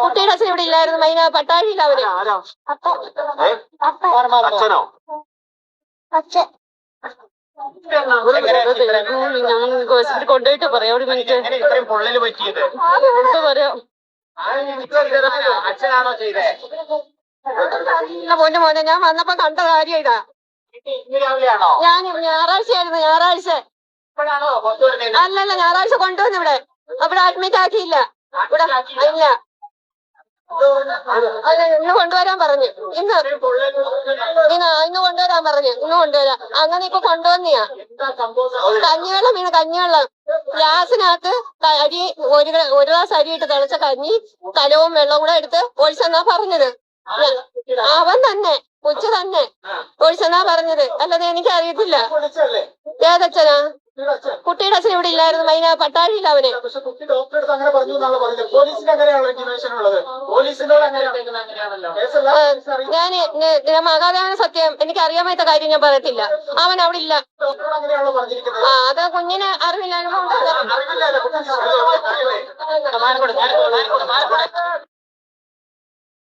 കുട്ടിയുടെ അച്ഛൻ ഇവിടെ ഇല്ലായിരുന്നു. മൈന പട്ടാഴിയില്ല അവര്. അച്ഛനോ? ഞാൻ ഹോസ്പിറ്റലിൽ കൊണ്ടുപോയിട്ട് പറയാം. ഒരു മിനിറ്റ് പറയാം. അച്ഛനാണോ ചെയ്തേ? മോന്റെ മോനെ ഞാൻ വന്നപ്പോ കണ്ട കാര്യം ഇതാ. ഞാൻ ഞായറാഴ്ചയായിരുന്നു. ഞായറാഴ്ച അല്ലല്ല, ഞായറാഴ്ച കൊണ്ടുവന്നു ഇവിടെ. അവിടെ അഡ്മിറ്റ് ആക്കിയില്ല. ഇവിടെ ഇല്ല. ഇന്ന് കൊണ്ടുവരാൻ പറഞ്ഞു. ഇന്ന് കൊണ്ടുവരാൻ പറഞ്ഞു. ഇന്ന് കൊണ്ടുവരാം. അങ്ങനെ ഇപ്പൊ കൊണ്ടുവന്നിയാ. കഞ്ഞിവെള്ളം വീണ്. കഞ്ഞിവെള്ളം ഗ്ലാസിനകത്ത് അരി ഒരു ഗ്ലാസ് അരിയിട്ട് തിളച്ച കഞ്ഞി കലവും വെള്ളവും കൂടെ എടുത്ത് ഒഴിച്ചെന്നാ പറഞ്ഞത്. അവൻ തന്നെ കൊച്ചു തന്നെ ഒഴിച്ചെന്നാ പറഞ്ഞത്. അല്ലാതെ എനിക്ക് അറിയത്തില്ല. ഏതച്ഛനാ? കുട്ടിയുടെ അച്ഛൻ ഇവിടെ ഇല്ലായിരുന്നു. മൈന പട്ടാഴിയില്ല അവന്. ഞാൻ മകാദേവന സത്യം എനിക്ക് അറിയാൻ പറ്റാത്ത കാര്യം ഞാൻ പറയത്തില്ല. അവൻ അവിടെ ഇല്ല. അത് കുഞ്ഞിന് അറിവില്ല. അനുഭവം